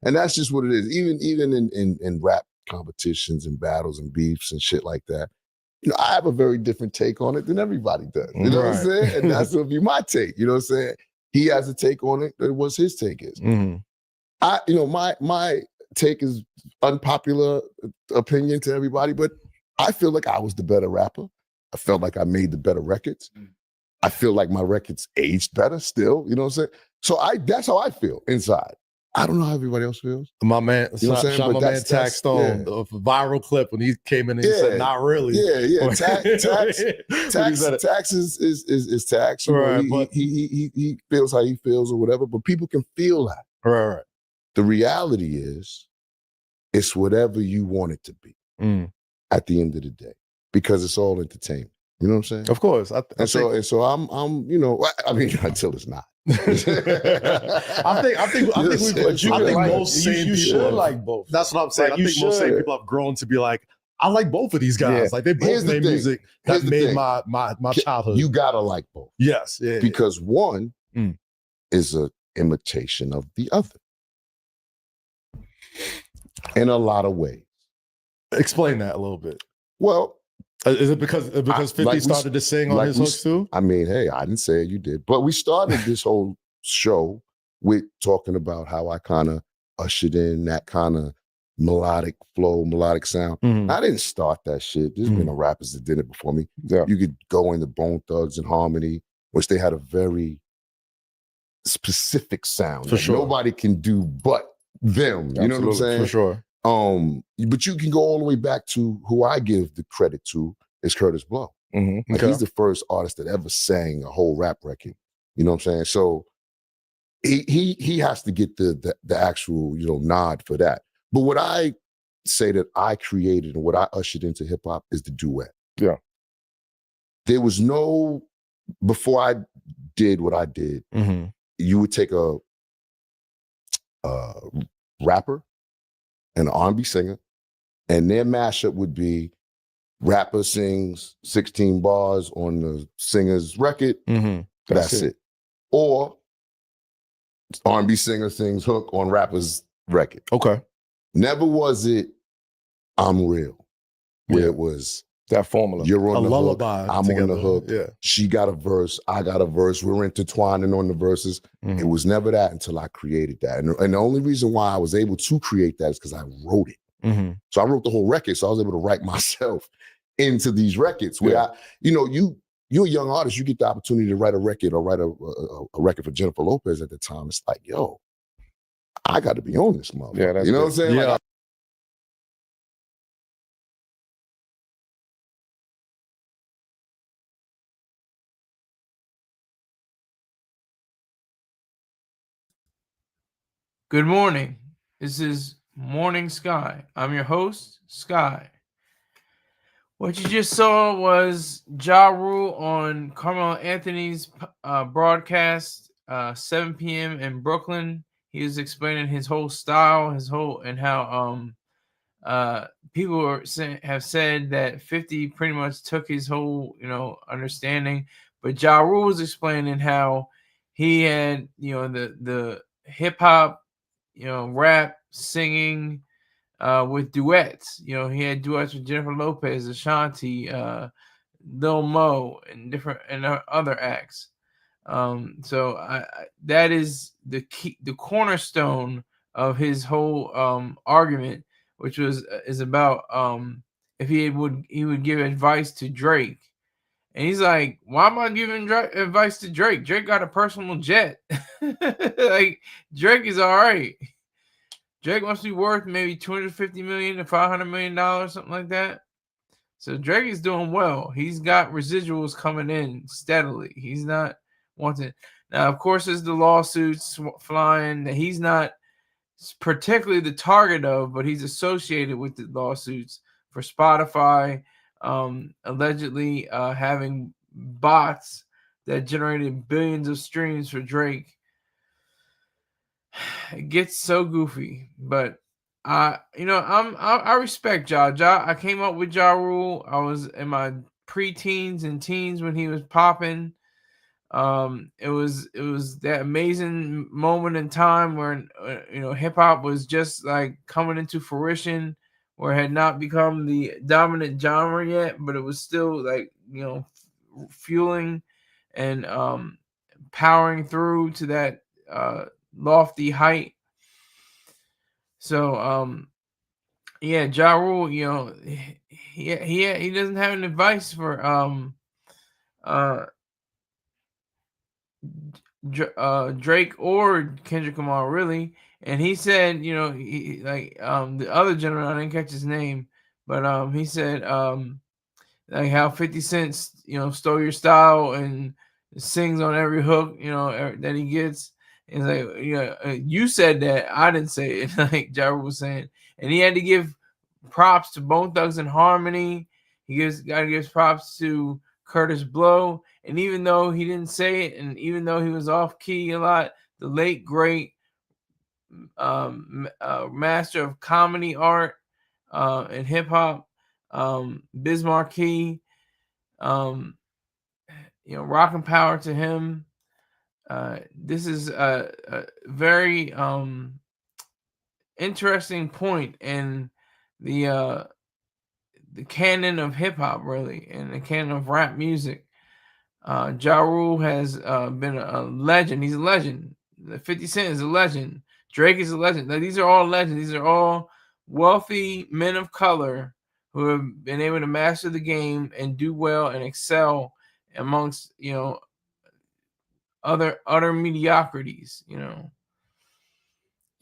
And that's just what it is. Even in rap competitions and battles and beefs and shit like that, I have a very different take on it than everybody does. You know what I'm saying? And that's gonna be my take. You know what I'm saying? He has a take on it. That what his take is. My take is unpopular opinion to everybody, but I feel like I was the better rapper. I felt like I made the better records. I feel like my records aged better still. You know what I'm saying? So that's how I feel inside. I don't know how everybody else feels. My man, you know what I'm saying? my man Tax Stone, the viral clip when he came in and he said, "Not really." Yeah. Tax is Tax. He feels how he feels or whatever, but people can feel that. Right. The reality is, it's whatever you want it to be at the end of the day, because it's all entertainment. You know what I'm saying? Of course. So I'm I mean, until it's not. I think most sane people should like both. That's what I'm saying. Like, I think most sane people have grown to be like, I like both of these guys. Like they both made music that made my childhood. You gotta like both. Yes. Because one is an imitation of the other. In a lot of ways. Explain that a little bit. Well, is it because 50 started to sing on his hooks too? I mean, hey, I didn't say it, you did. But we started this whole show with talking about how I kind of ushered in that kind of melodic flow, melodic sound. I didn't start that shit. There's been rappers that did it before me. Yeah. You could go into Bone Thugs and Harmony, which they had a very specific sound. For sure. Nobody can do but them. You know what I'm saying? For sure. But you can go all the way back to who I give the credit to is Curtis Blow. Like he's the first artist that ever sang a whole rap record. You know what I'm saying? So he has to get the actual nod for that. But what I say that I created and what I ushered into hip hop is the duet. Yeah. There was no, before I did what I did, you would take a rapper and an R&B singer, and their mashup would be rapper sings 16 bars on the singer's record. That's it. Or R&B singer sings hook on rapper's record. Okay. Never was it I'm Real, where it was that formula. You're on the lullaby hook, I'm together. on the hook. Yeah. She got a verse, I got a verse. We're intertwining on the verses. It was never that until I created that. And the only reason why I was able to create that is because I wrote it. So I wrote the whole record, so I was able to write myself into these records. Where you're a young artist, you get the opportunity to write a record or write a record for Jennifer Lopez at the time. It's like, yo, I got to be on this motherfucker. Yeah, that's you know what I'm saying? Yeah. Like, Good morning. This is Morning Sky. I'm your host, Sky. What you just saw was Ja Rule on Carmelo Anthony's broadcast, 7 p.m. in Brooklyn. He was explaining his whole style, and how people have said that 50 pretty much took his whole, understanding. But Ja Rule was explaining how he had, the hip hop, rap, singing, with duets. He had duets with Jennifer Lopez, Ashanti, Lil Mo, and other acts. So that is the key, the cornerstone of his whole argument, which is about if he would give advice to Drake. And he's like, why am I giving advice to Drake? Drake got a personal jet. Like, Drake is all right. Drake must be worth maybe $250 million to $500 million, something like that. So Drake is doing well. He's got residuals coming in steadily. He's not wanting. Now, of course, there's the lawsuits flying that he's not particularly the target of, but he's associated with the lawsuits for Spotify, allegedly having bots that generated billions of streams for Drake. It gets so goofy, but I respect Ja. I came up with Ja Rule. I was in my pre-teens and teens when he was popping. It was that amazing moment in time where hip hop was just like coming into fruition, where it had not become the dominant genre yet, but it was still like fueling and powering through to that lofty height. So yeah, Ja Rule, he doesn't have an advice for Drake or Kendrick Lamar really, and he said, he, like the other gentleman, I didn't catch his name, but he said like how 50 Cent stole your style and sings on every hook that he gets. It's like you said that, I didn't say it. Like Ja Rule was saying, and he had to give props to Bone Thugs and Harmony. He got to give props to Curtis Blow. And even though he didn't say it, and even though he was off key a lot, the late great master of comedy art and hip hop, Biz Markie, rockin' power to him. This is a very interesting point in the canon of hip hop, really, and the canon of rap music. Ja Rule has been a legend. He's a legend. 50 Cent is a legend. Drake is a legend. Now, these are all legends. These are all wealthy men of color who have been able to master the game and do well and excel amongst other mediocrities,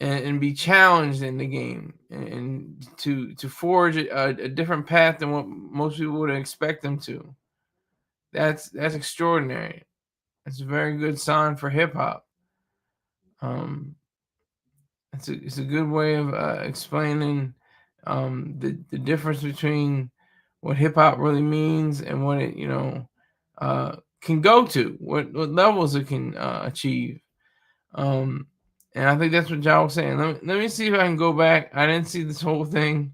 and be challenged in the game and to forge a different path than what most people would expect them to. That's extraordinary. It's a very good sign for hip hop. It's a good way of explaining the difference between what hip hop really means and what it can go to, what levels it can achieve. And I think that's what John was saying. Let me see if I can go back. I didn't see this whole thing,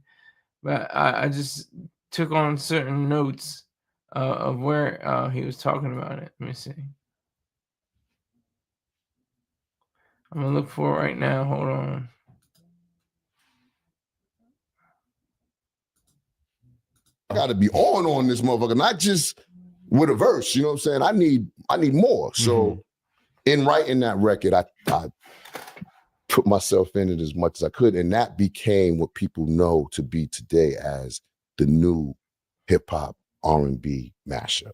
but I just took on certain notes of where he was talking about it. Let me see. I'm gonna look for it right now. Hold on. I got to be on this motherfucker, not just with a verse. You know what I'm saying? I need more. So in writing that record, I put myself in it as much as I could, and that became what people know to be today as the new hip hop R&B mashup.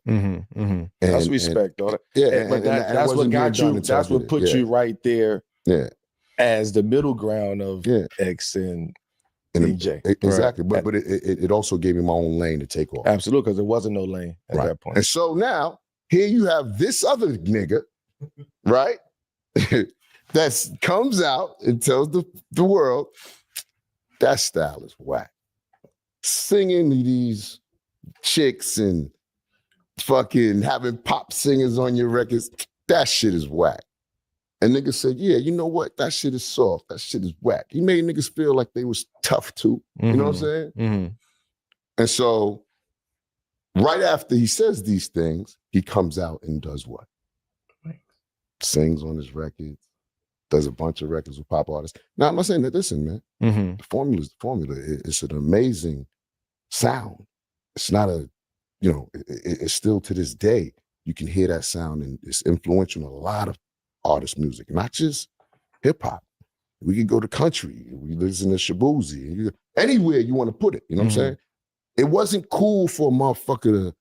That's respect, though. Yeah, but that's what got you. That's what put you right there. Yeah, as the middle ground of X and DJ. Exactly. Right. But it also gave me my own lane to take off. Absolutely, because there wasn't no lane at that point. And so now here you have this other nigga, right? That comes out and tells the world that style is whack. Singing to these chicks and fucking having pop singers on your records, that shit is whack. And niggas said, yeah, you know what? That shit is soft. That shit is whack. He made niggas feel like they was tough too. You know what I'm saying? And so right after he says these things, he comes out and does what? Sings on his records, does a bunch of records with pop artists. Now, I'm not saying that, listen, man, the formula is the formula. It's an amazing sound. It's not it's still to this day, you can hear that sound, and it's influential in a lot of artist music, not just hip hop. We can go to country. We listen to Shabuzi. Anywhere you want to put it, you know what I'm saying? It wasn't cool for a motherfucker to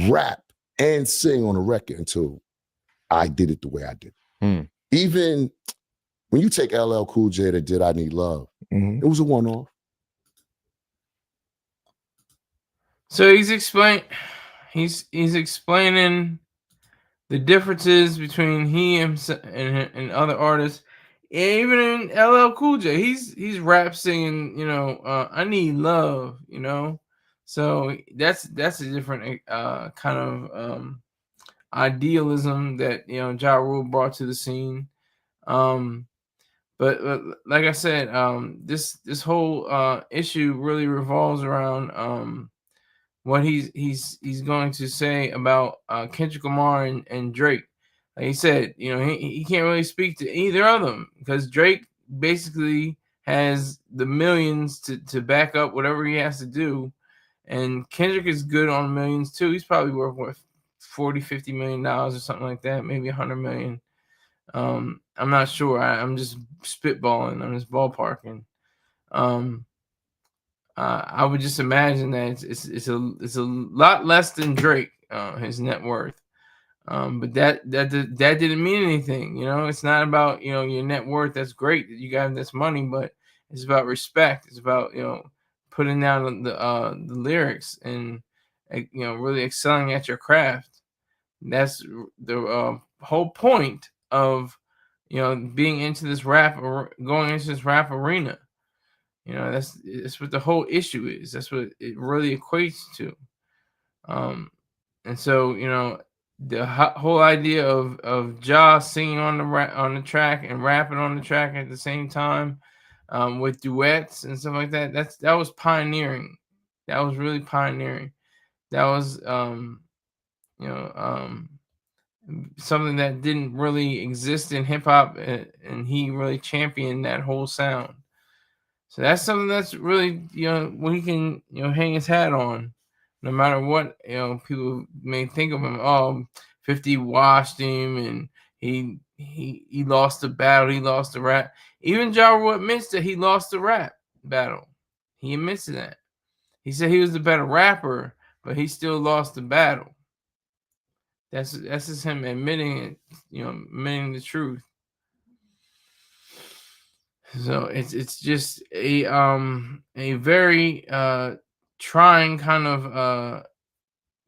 rap and sing on a record until I did it the way I did. Even when you take LL Cool J that did I Need Love, it was a one-off. So he's explaining the differences between he and other artists. Even in LL Cool J, he's rap singing, I Need Love, So that's a different kind of idealism that Ja Rule brought to the scene. But like I said, this whole issue really revolves around what he's going to say about Kendrick Lamar and Drake. like he said, he can't really speak to either of them because Drake basically has the millions to back up whatever he has to do. And Kendrick is good on millions too. He's probably worth what, $40-50 million or something like that, maybe 100 million. I'm not sure. I'm just spitballing. I'm just ballparking. I would just imagine that it's a lot less than Drake, his net worth. But that didn't mean anything. It's not about your net worth. That's great that you got this money, but it's about respect. It's about putting down the lyrics and really excelling at your craft. That's the whole point of being into this rap or going into this rap arena. That's what the whole issue is. That's what it really equates to. And so the whole idea of Ja singing on the track and rapping on the track at the same time, with duets and stuff like that. That was pioneering. That was really pioneering. That was something that didn't really exist in hip hop, and he really championed that whole sound. So that's something that's really what he can hang his hat on, no matter what people may think of him. Oh, 50 washed him, and he lost the battle. He lost the rap. Even Ja Rule admits that he lost the rap battle. He admits to that. He said he was the better rapper, but he still lost the battle. That's just him admitting it, admitting the truth. So it's just a very trying kind of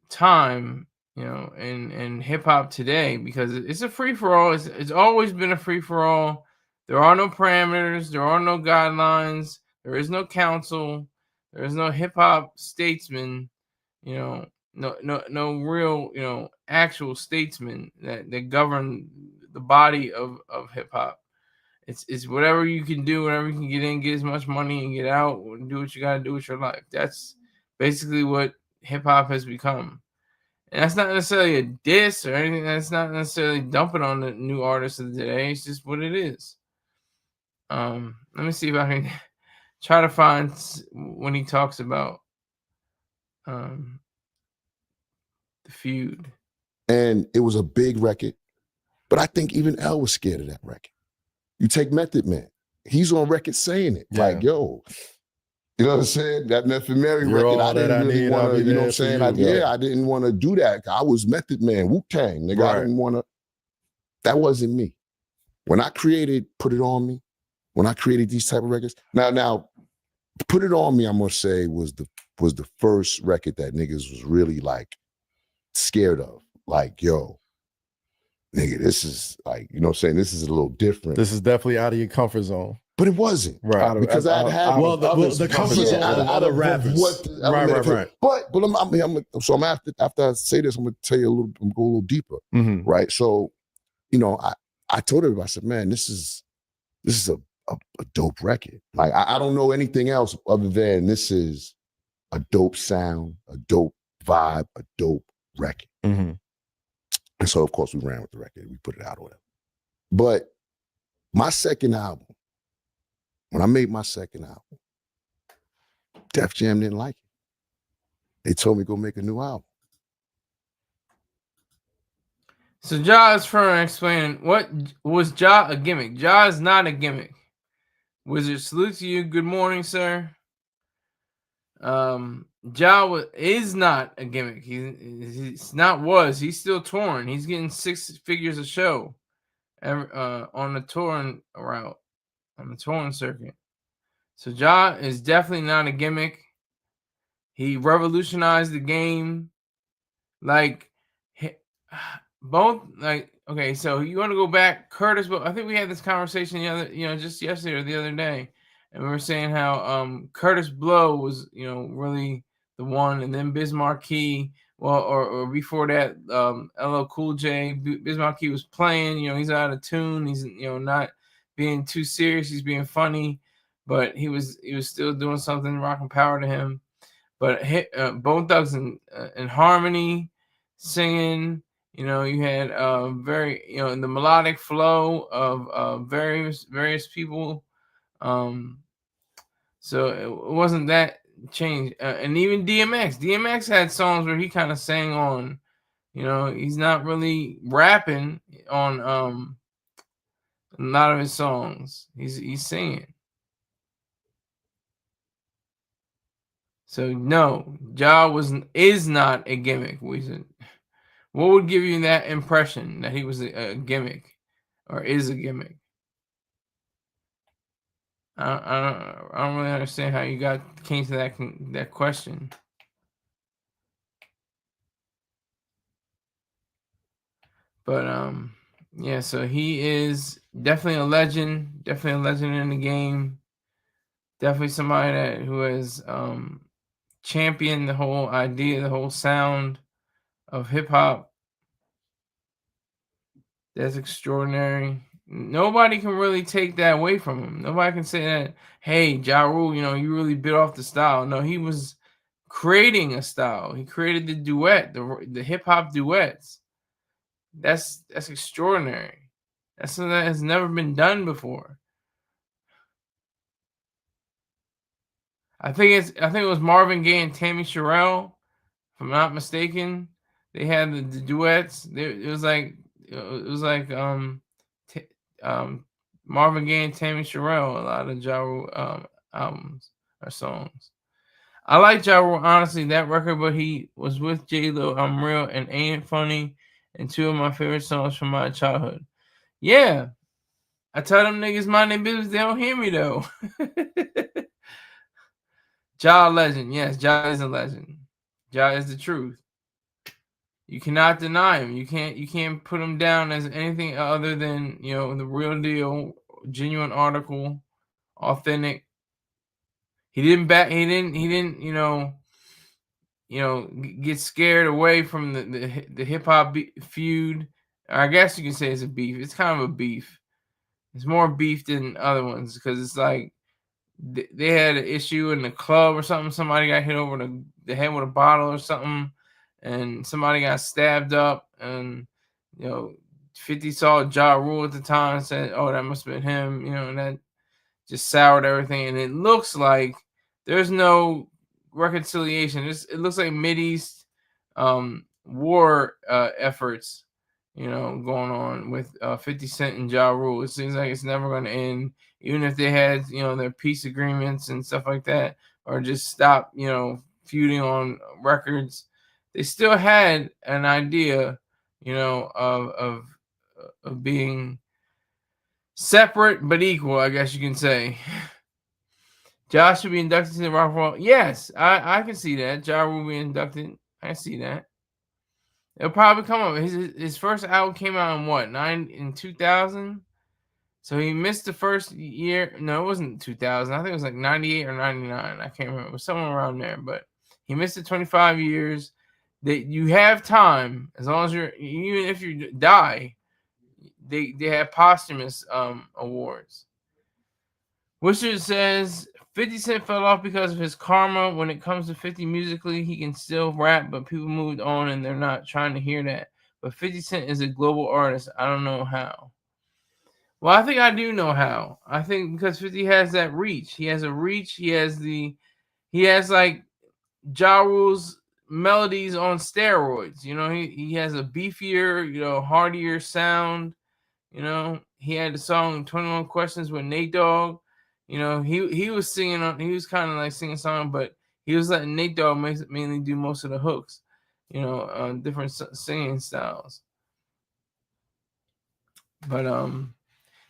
time, in hip hop today, because it's a free for all. It's always been a free for all. There are no parameters. There are no guidelines. There is no council. There is no hip hop statesman. No real actual statesman that govern the body of hip hop. It's whatever you can do, whatever you can get in, get as much money and get out, and do what you gotta do with your life. That's basically what hip hop has become. And that's not necessarily a diss or anything. That's not necessarily dumping on the new artists of the day. It's just what it is. Let me see if I can try to find when he talks about the Feud. And it was a big record, but I think even L was scared of that record. You take Method Man. He's on record saying it. Like, yo, you know what I'm saying? That Method Man record, I didn't really want to, you know what I'm saying? I didn't want to do that. I was Method Man, Wu-Tang, nigga. Right. I didn't want to. That wasn't me. When I created Put It On Me, when I created these type of records, now, Put It On Me, I'm going to say, was the first record that niggas was really, like, scared of. Like, yo, nigga, this is like, you know what I'm saying? This is a little different. This is definitely out of your comfort zone. But it wasn't. Right. Because I had the comfort zone of other rappers. Right. But I'm after I say this, I'm gonna tell you I'm gonna go a little deeper. Mm-hmm. Right. So, I told everybody, I said, man, this is a dope record. Like I don't know anything else other than this is a dope sound, a dope vibe, a dope record. Mm-hmm. And so, of course, we ran with the record. We put it out or whatever. But my second album, when I made my second album, Def Jam didn't like it. They told me go make a new album. So Ja is trying to explain, what was Ja a gimmick? Ja is not a gimmick. Wizard, salute to you. Good morning, sir. Ja is not a gimmick. He's not was. He's still touring. He's getting 6 figures a show on the touring route, on the touring circuit. So Ja is definitely not a gimmick. He revolutionized the game. Like, both, like, okay, so you want to go back, Curtis, but I think we had this conversation just yesterday or the other day. And we were saying how Curtis Blow was, really the one, and then Biz Markie, or before that, LL Cool J. Biz Markie was playing, he's out of tune, he's not being too serious, he's being funny, but he was still doing something, rocking power to him. But Bone Thugs and Harmony, singing, You know, you had very, you know, the melodic flow of various people. So it wasn't that change. And even DMX had songs where he kind of sang on, you know, he's not really rapping on a lot of his songs. He's singing. So no, Ja is not a gimmick. What would give you that impression that he was a gimmick or is a gimmick? I don't really understand how you came to that question. But yeah, so he is definitely a legend in the game. Definitely somebody who has championed the whole idea, the whole sound of hip hop. That's extraordinary. Nobody can really take that away from him. Nobody can say that, hey, Ja Rule, you know, you really bit off the style. No, he was creating a style. He created the duet, the hip hop duets. That's extraordinary. That's something that has never been done before. I think it was Marvin Gaye and Tammy Sherrill, if I'm not mistaken. They had the duets. It was like Marvin Gaye and Tammy Sherrill, a lot of Ja Rule albums or songs. I like Ja Rule, honestly, that record, but he was with J-Lo, I'm Real, and Ain't It Funny, and two of my favorite songs from my childhood. Yeah, I tell them niggas mind their business, they don't hear me though. Ja legend, yes, Ja is a legend. Ja is the truth. You cannot deny him. You can't put him down as anything other than, you know, the real deal, genuine article, authentic. He didn't, get scared away from the hip hop feud. I guess you can say it's a beef. It's kind of a beef. It's more beef than other ones because it's like they had an issue in the club or something. Somebody got hit over the head with a bottle or something, and somebody got stabbed up. And 50 saw Ja Rule at the time and said, "Oh, that must have been him." And that just soured everything. And it looks like there's no reconciliation. It looks like Mideast war efforts, going on with 50 Cent and Ja Rule. It seems like it's never going to end, even if they had, their peace agreements and stuff like that, or just stop, feuding on records. They still had an idea, of being separate but equal, I guess you can say. Josh should be inducted to the Rock and Roll. Yes, I can see that. Ja will be inducted. I see that. It'll probably come up. His first album came out in 2000. So he missed the first year. No, it wasn't 2000. I think it was like 98 or 99. I can't remember. It was somewhere around there. But he missed it 25 years. That you have time, as long as even if you die, they have posthumous awards. Wishart says 50 Cent fell off because of his karma. When it comes to 50 musically, he can still rap, but people moved on and they're not trying to hear that. But 50 Cent is a global artist. I don't know how. Well, I think I do know how. I think because 50 has that reach. He has a reach. He has like Ja Rule's melodies on steroids. He has a beefier, heartier sound. He had the song 21 Questions with Nate Dogg. He was singing on. He was kind of like singing a song, but he was letting Nate Dogg mainly do most of the hooks. Different singing styles. But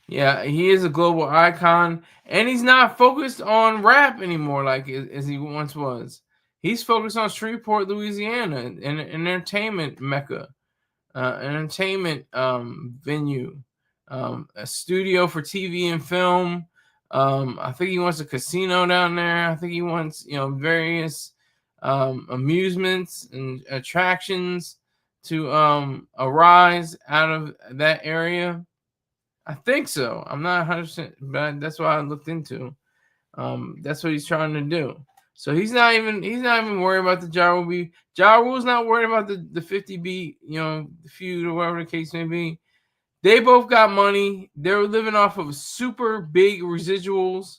yeah, he is a global icon, and he's not focused on rap anymore like as he once was. He's focused on Shreveport, Louisiana, an entertainment mecca, entertainment venue, a studio for TV and film. I think he wants a casino down there. I think he wants, various amusements and attractions to arise out of that area. I think so. I'm not 100%, but that's what I looked into. That's what he's trying to do. So he's not even worried about the Ja Rule beef. Ja Rule's not worried about the 50 beat, the feud or whatever the case may be. They both got money. They're living off of super big residuals.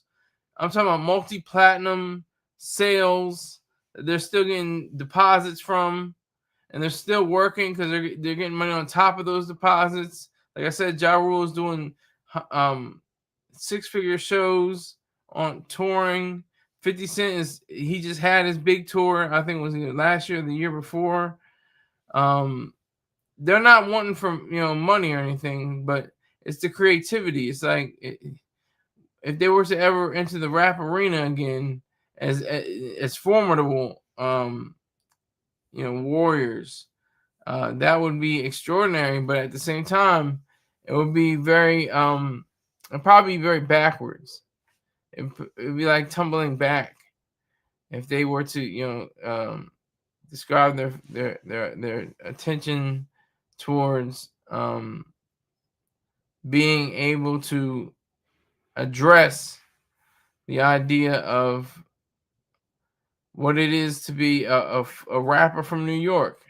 I'm talking about multi-platinum sales. They're still getting deposits from, and they're still working because they're getting money on top of those deposits. Like I said, Ja Rule is doing 6-figure shows on touring. 50 Cent he just had his big tour. I think it was either last year or the year before. They're not wanting for money or anything, but it's the creativity. It's like if they were to ever enter the rap arena again as formidable, warriors, that would be extraordinary. But at the same time, it would be very, it'd probably be very backwards. It'd be like tumbling back if they were to, describe their attention towards being able to address the idea of what it is to be a rapper from New York.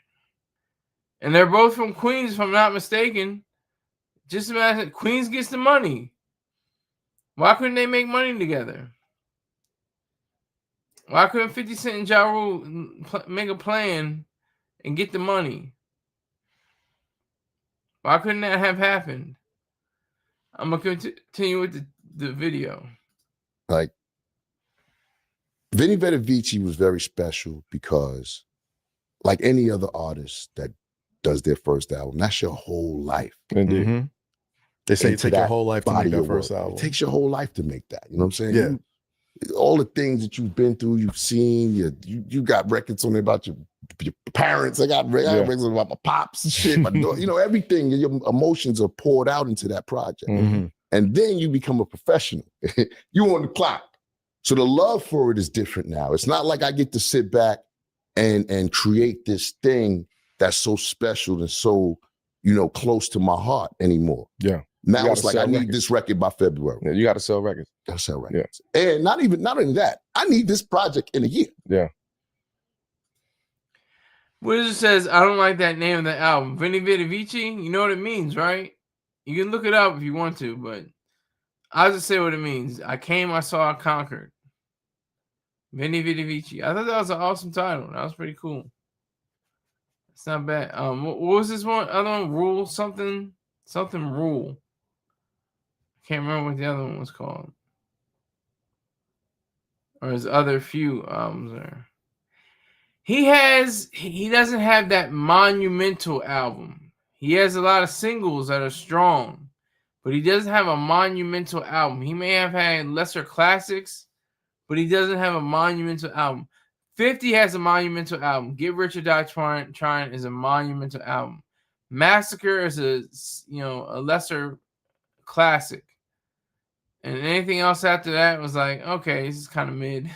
And they're both from Queens, if I'm not mistaken. Just imagine, Queens gets the money. Why couldn't they make money together? Why couldn't 50 Cent and Ja Rule make a plan and get the money? Why couldn't that have happened? I'm going to continue with the video. Like, Vinny Vitavici was very special because, like any other artist that does their first album, that's your whole life. Indeed. Mm-hmm. They say it takes your whole life to make that first album. It takes your whole life to make that. You know what I'm saying? Yeah. All the things that you've been through, you've seen, you got records on there about your parents. I got records about my pops and shit. My daughter, everything. Your emotions are poured out into that project. Mm-hmm. And then you become a professional. You on the clock. So the love for it is different now. It's not like I get to sit back and create this thing that's so special and so, close to my heart anymore. Yeah. Now it's like I need this record by February. Yeah, you got to sell records. Gotta sell records. Yeah. And not only that, I need this project in a year. Yeah. Wizard says, I don't like that name of the album. Vinny Vitavici, you know what it means, right? You can look it up if you want to, but I'll just say what it means. I came, I saw, I conquered. Vinny Vitavici. I thought that was an awesome title. That was pretty cool. It's not bad. What was this one? Other one? Rule something? Something Rule. I can't remember what the other one was called. Or his other few albums there. He doesn't have that monumental album. He has a lot of singles that are strong, but he doesn't have a monumental album. He may have had lesser classics, but he doesn't have a monumental album. 50 has a monumental album. Get Rich or Die Trying is a monumental album. Massacre is a lesser classic. And anything else after that was like, okay, this is kind of mid.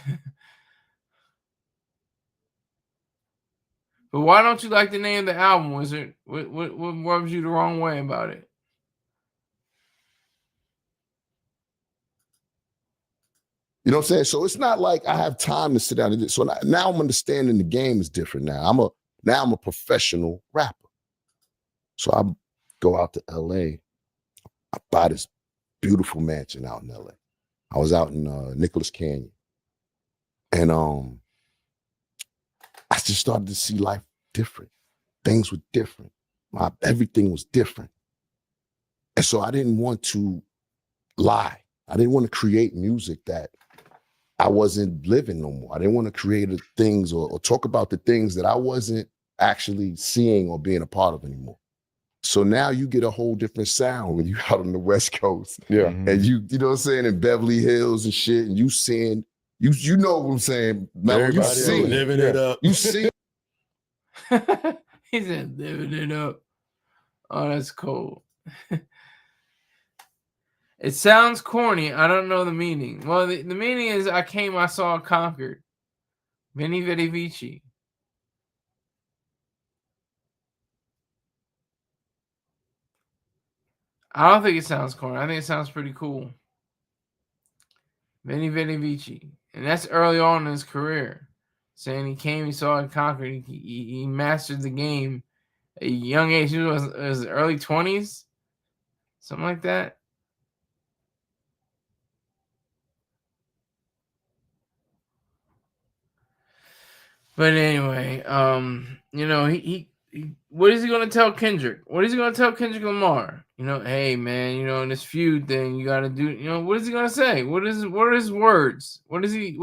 But why don't you like the name of the album, Wizard? What rubs you the wrong way about it? You know what I'm saying? So it's not like I have time to sit down and do it. So now I'm understanding the game is different now. I'm a professional rapper. So I go out to LA. I buy this beautiful mansion out in LA. I was out in Nicholas Canyon. And I just started to see life different. Things were different. Everything was different. And so I didn't want to lie. I didn't want to create music that I wasn't living no more. I didn't want to create things or talk about the things that I wasn't actually seeing or being a part of anymore. So now you get a whole different sound when you're out on the West Coast. Yeah. And you know what I'm saying, in Beverly Hills and shit, and you seeing, you know what I'm saying, man, you see living it up. You see. He said living it up. Oh, that's cool. It sounds corny. I don't know the meaning. Well, the meaning is I came, I saw, I conquered. Vinny Vitavici. I don't think it sounds corny. I think it sounds pretty cool. Vinny Vitavici. And that's early on in his career. Saying he came, he saw it, conquered, he mastered the game at a young age. He was early 20s, something like that. But anyway, he what is he gonna tell Kendrick? What is he gonna tell Kendrick Lamar? Hey man, in this feud thing, you gotta do. What is he gonna say? What are his words? How does he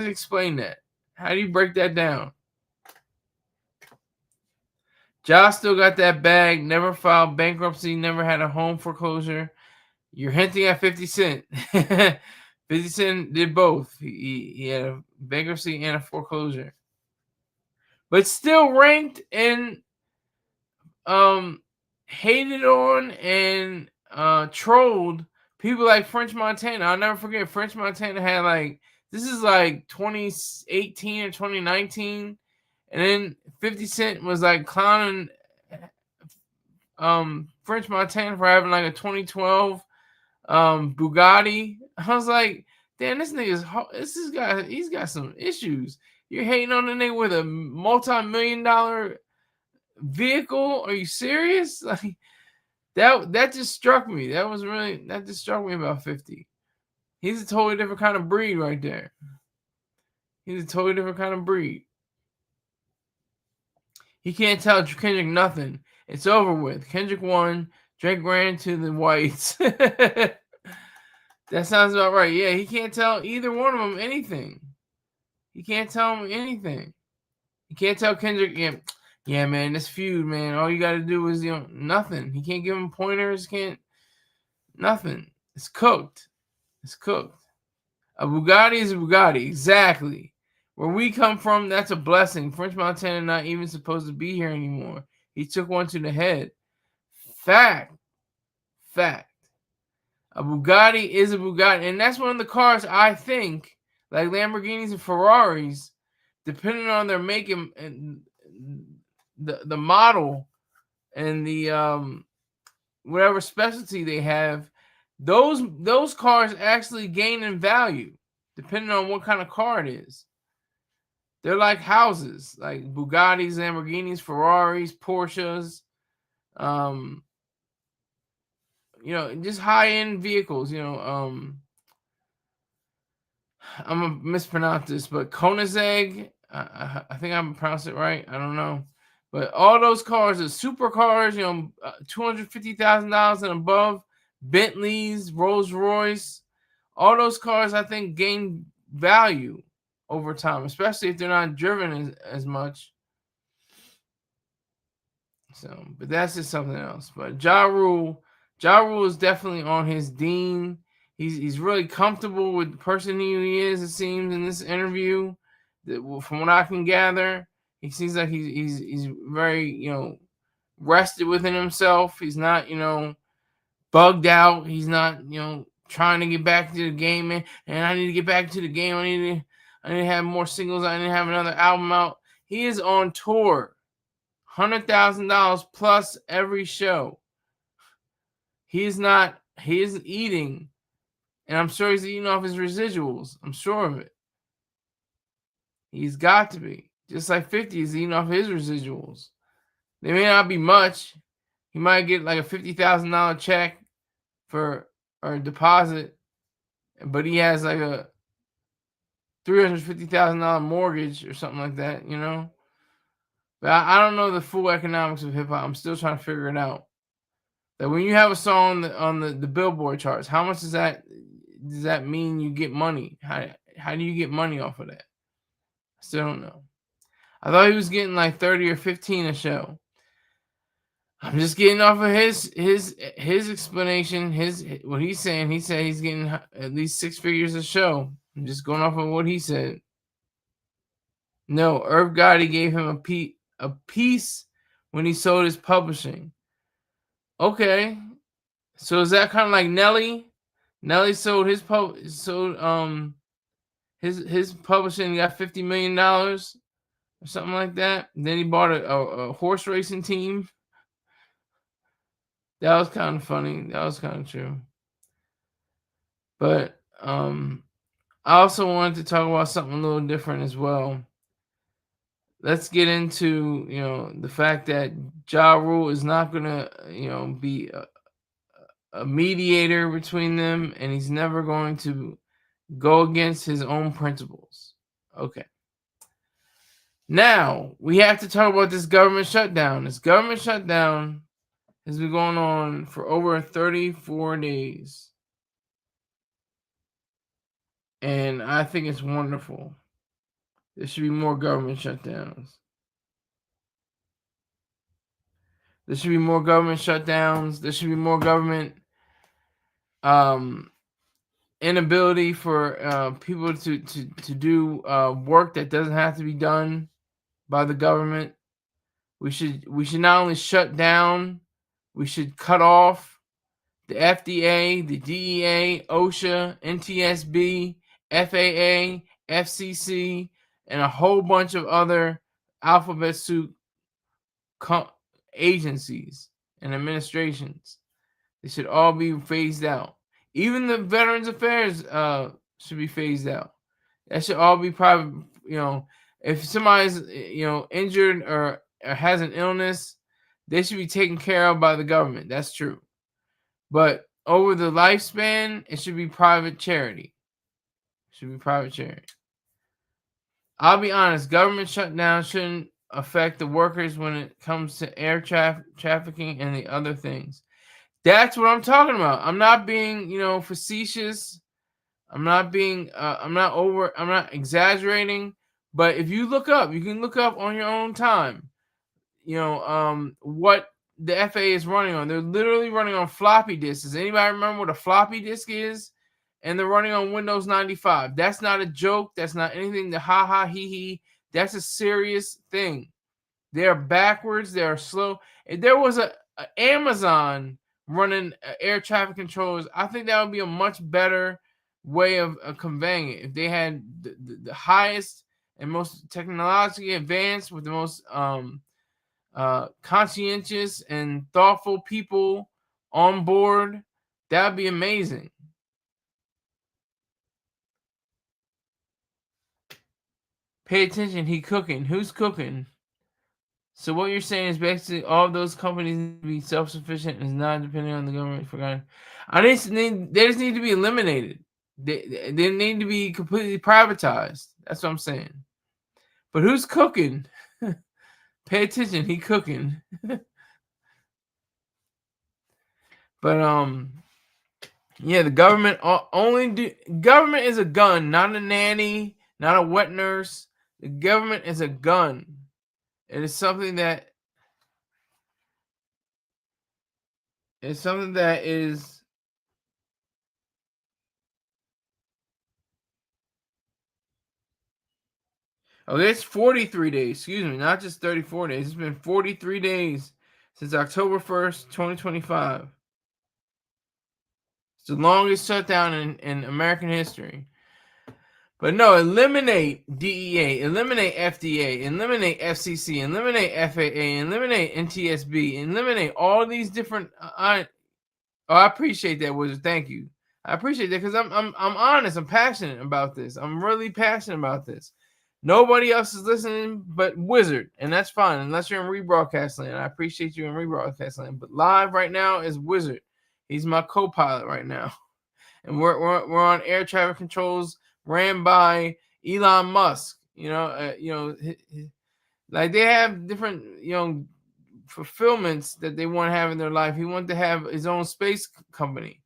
explain that? How do you break that down? Josh still got that bag. Never filed bankruptcy. Never had a home foreclosure. You're hinting at 50 Cent. 50 Cent did both. He had a bankruptcy and a foreclosure, but still ranked and hated on and trolled people like French Montana. I'll never forget French Montana had this is 2018 or 2019, and then 50 Cent was clowning French Montana for having a 2012 Bugatti. I was like, damn, this guy, he's got some issues. You're hating on the nigga with a multi-million-dollar vehicle? Are you serious? That just struck me. That just struck me about 50. He's a totally different kind of breed right there. He's a totally different kind of breed. He can't tell Kendrick nothing. It's over with. Kendrick won. Drake ran to the whites. That sounds about right. Yeah, he can't tell either one of them anything. He can't tell him anything. He can't tell Kendrick, yeah, man, this feud, man, all you got to do is, nothing. He can't give him pointers, nothing. It's cooked. It's cooked. A Bugatti is a Bugatti. Exactly. Where we come from, that's a blessing. French Montana not even supposed to be here anymore. He took one to the head. Fact. A Bugatti is a Bugatti. And that's one of the cars I think, like Lamborghinis and Ferraris, depending on their make and the model and the whatever specialty they have, those cars actually gain in value depending on what kind of car it is. They're like houses, like Bugattis, Lamborghinis, Ferraris, Porsches, just high-end vehicles. I'm gonna mispronounce this, but Koenigsegg, I think I'm pronouncing it right. I don't know. But all those cars are supercars, $250,000 and above, Bentleys, Rolls Royce, all those cars I think gain value over time, especially if they're not driven as much. So, but that's just something else. But Ja Rule is definitely on his Dean. He's really comfortable with the person he is, it seems, in this interview. From what I can gather, he seems like he's very, rested within himself. He's not, bugged out. He's not, trying to get back to the game, and I need to get back to the game. I need to have more singles. I need to have another album out. He is on tour. $100,000 plus every show. He isn't eating. And I'm sure he's eating off his residuals. I'm sure of it. He's got to be. Just like 50 is eating off his residuals. They may not be much. He might get like a $50,000 check for or deposit, but he has like a $350,000 mortgage or something like that, But I don't know the full economics of hip hop. I'm still trying to figure it out. That when you have a song on the Billboard charts, how much does that mean you get money? How do you get money off of that? I still don't know. I thought he was getting like 30 or 15 a show. I'm just getting off of his explanation, what he's saying. He said he's getting at least 6 figures a show. I'm just going off of what he said. No, Irv Gotti gave him a piece when he sold his publishing. Okay, so is that kind of like Nelly? Nelly sold his publishing, got $50 million or something like that. And then he bought a horse racing team. That was kind of funny. That was kind of true. But I also wanted to talk about something a little different as well. Let's get into, the fact that Ja Rule is not going to, be a mediator between them, and he's never going to go against his own principles. Okay. Now, we have to talk about this government shutdown. This government shutdown has been going on for over 34 days. And I think it's wonderful. There should be more government shutdowns. There should be more government shutdowns. There should be more government inability for people to do work that doesn't have to be done by the government. We should not only shut down, we should cut off the FDA, the DEA, OSHA, NTSB, FAA, FCC, and a whole bunch of other alphabet soup agencies and administrations. They should all be phased out. Even the Veterans Affairs should be phased out. That should all be private. If somebody's injured or has an illness, they should be taken care of by the government. That's true. But over the lifespan, it should be private charity. It should be private charity. I'll be honest, government shutdown shouldn't affect the workers when it comes to air trafficking and the other things. That's what I'm talking about. I'm not being, facetious. I'm not exaggerating. But if you look up, you can look up on your own time, what the FAA is running on. They're literally running on floppy disks. Does anybody remember what a floppy disk is? And they're running on Windows 95. That's not a joke. That's not anything to ha ha he he. That's a serious thing. They are backwards. They are slow. If there was a Amazon running air traffic controllers, I think that would be a much better way of conveying it. If they had the highest and most technologically advanced with the most conscientious and thoughtful people on board, that would be amazing. Pay attention. He cooking. Who's cooking? So what you're saying is basically all of those companies need to be self-sufficient and not depending on the government for God. They just need to be eliminated. They need to be completely privatized. That's what I'm saying. But who's cooking? Pay attention. He cooking. But yeah, the government government is a gun, not a nanny, not a wet nurse. The government is a gun. It is something that is okay, it's 43 days, excuse me, not just 34 days. It's been 43 days since October 1st, 2025. It's the longest shutdown in American history. But no, eliminate DEA, eliminate FDA, eliminate FCC, eliminate FAA, eliminate NTSB, eliminate all these different. I appreciate that, Wizard. Thank you. I appreciate that because I'm honest. I'm passionate about this. I'm really passionate about this. Nobody else is listening but Wizard, and that's fine unless you're in rebroadcast land. I appreciate you in rebroadcast land, but live right now is Wizard. He's my co-pilot right now, and we're on air traffic controls ran by Elon Musk. Like they have different, fulfillments that they want to have in their life. He wanted to have his own space company.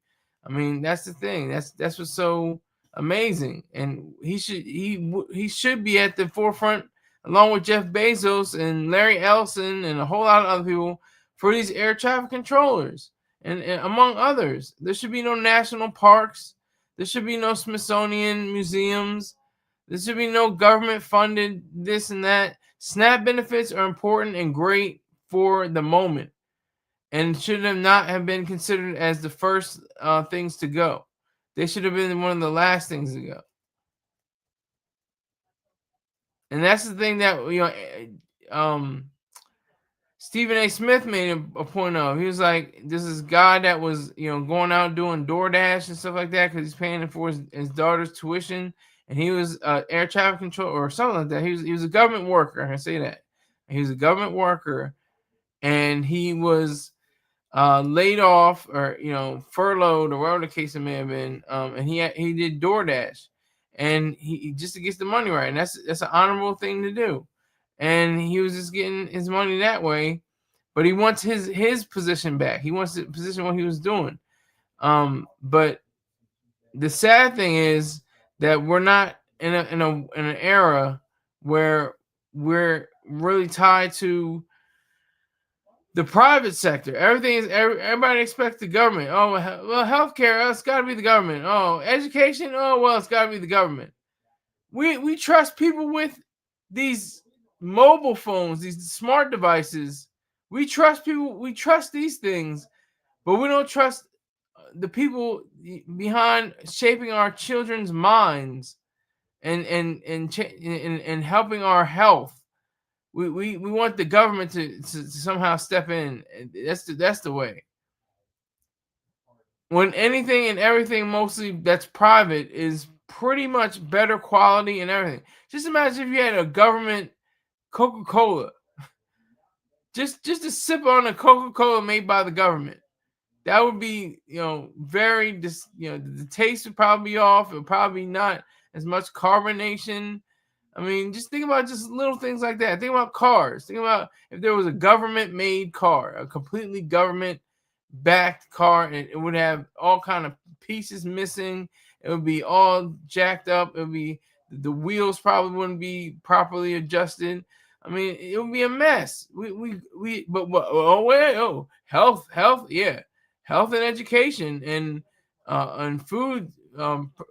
I mean, that's the thing. That's what's so amazing. And he should be at the forefront along with Jeff Bezos and Larry Ellison and a whole lot of other people for these air traffic controllers and among others. There should be no national parks. There should be no Smithsonian museums. There should be no government-funded this and that. SNAP benefits are important and great for the moment and should not have been considered as the first things to go. They should have been one of the last things to go. And that's the thing that, Stephen A. Smith made a point of. He was like, this is guy that was, going out doing DoorDash and stuff like that because he's paying for his daughter's tuition, and he was air traffic control or something like that. He was a government worker. I can say that. He was a government worker, and he was laid off or furloughed or whatever the case it may have been. And he did DoorDash, and he just to get the money right, and that's an honorable thing to do. And he was just getting his money that way, but he wants his position back. He wants the position what he was doing. But the sad thing is that we're not in an era where we're really tied to the private sector. Everybody expects the government. Oh, well, healthcare, it's got to be the government. Oh, education, it's got to be the government. We trust people with these mobile phones, these smart devices. We trust people. We trust these things, but we don't trust the people behind shaping our children's minds and helping our health. We want the government to somehow step in. That's the way. When anything and everything mostly that's private is pretty much better quality and everything. Just imagine if you had a government Coca-Cola. Just to sip on a Coca-Cola made by the government. That would be, very the taste would probably be off. It would probably not as much carbonation. I mean, just think about just little things like that. Think about cars. Think about if there was a government-made car, a completely government-backed car, and it would have all kind of pieces missing. It would be all jacked up. It would be the wheels probably wouldn't be properly adjusted. I mean, it would be a mess. Health, yeah, health and education and food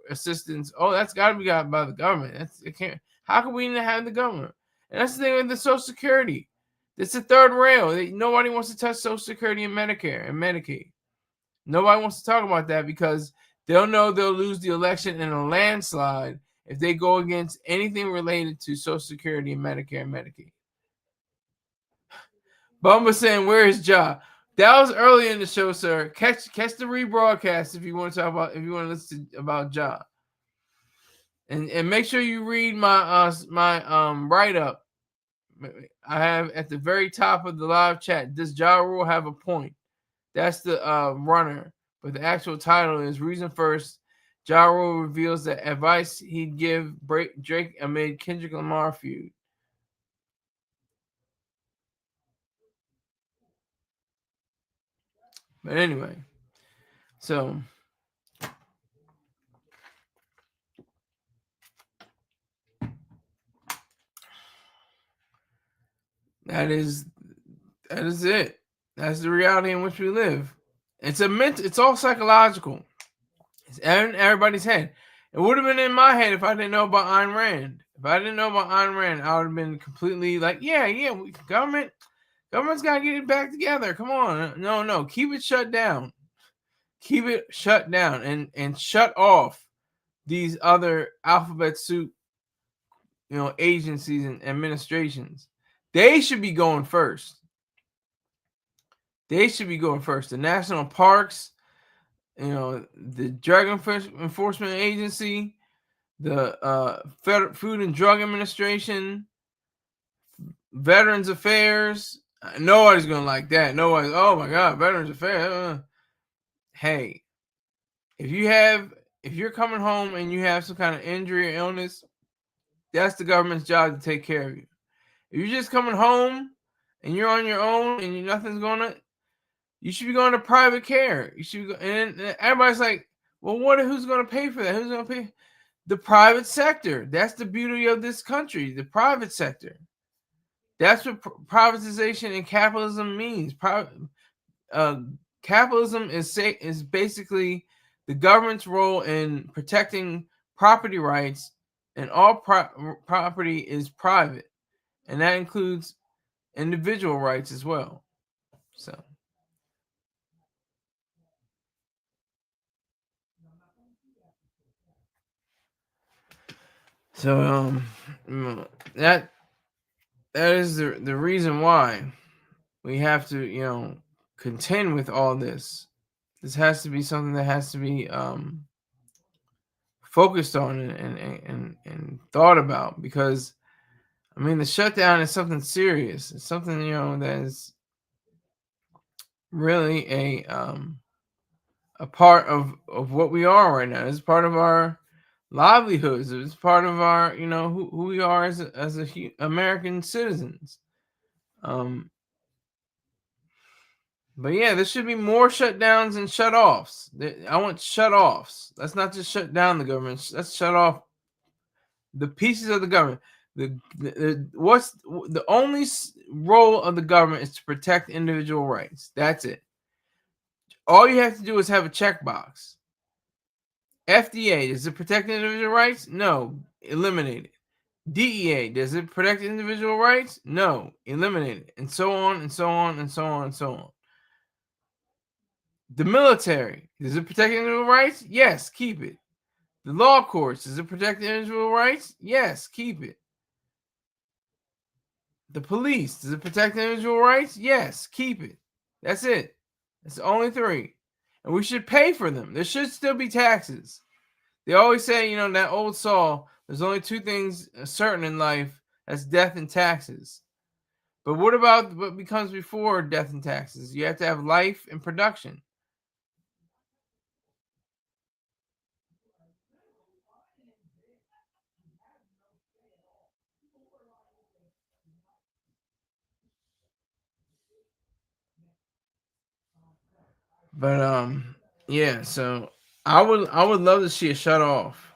assistance. Oh, that's got to be got by the government. It can't. How can we not have the government? And that's the thing with the Social Security. It's the third rail. Nobody wants to touch Social Security and Medicare and Medicaid. Nobody wants to talk about that because they'll know they'll lose the election in a landslide if they go against anything related to Social Security and Medicare and Medicaid. Bumba saying, "Where is Ja?" That was early in the show, sir. Catch the rebroadcast if you want to talk about if you want to listen about Ja. And make sure you read my write up. I have at the very top of the live chat. Does Ja Rule have a point? That's the runner, but the actual title is Reason First. Ja Rule reveals the advice he'd give Drake amid Kendrick Lamar feud. But anyway, so that is it. That's the reality in which we live. It's all psychological. It's in everybody's head. It would have been in my head if I didn't know about Ayn Rand. If I didn't know about Ayn Rand, I would have been completely like, government's got to get it back together. Come on. No. Keep it shut down. Keep it shut down and shut off these other alphabet soup, agencies and administrations. They should be going first. The national parks, the Drug Enforcement Agency, the Food and Drug Administration, Veterans Affairs. Nobody's going to like that. Nobody's, oh my God, Veterans Affairs. Hey, if you're coming home and you have some kind of injury or illness, that's the government's job to take care of you. If you're just coming home and you're on your own and nothing's going on, you should be going to private care. You should be and everybody's like, well, who's going to pay for that? Who's going to pay? The private sector. That's the beauty of this country, the private sector. That's what privatization and capitalism means. Capitalism is basically the government's role in protecting property rights, and all property is private, and that includes individual rights as well. So that is the reason why we have to, contend with all this. This has to be something that has to be focused on and thought about, because I mean the shutdown is something serious. It's something that is really a part of what we are right now. It's part of our livelihoods. It's part of our who we are as American citizens. But yeah, there should be more shutdowns and shut-offs. I want shut-offs. Let's not just shut down the government. Let's shut off the pieces of the government. What's the only role of the government is to protect individual rights. That's it. All you have to do is have a checkbox. FDA, does it protect individual rights? No, eliminate it. DEA, does it protect individual rights? No, eliminate it. And so on and so on and so on and so on. The military, does it protect individual rights? Yes, keep it. The law courts, does it protect individual rights? Yes, keep it. The police, does it protect individual rights? Yes, keep it. That's it. That's the only three. And we should pay for them. There should still be taxes. They always say, that old saw, there's only two things certain in life. That's death and taxes. But what about what becomes before death and taxes? You have to have life and production. But yeah, so I would love to see a shut off.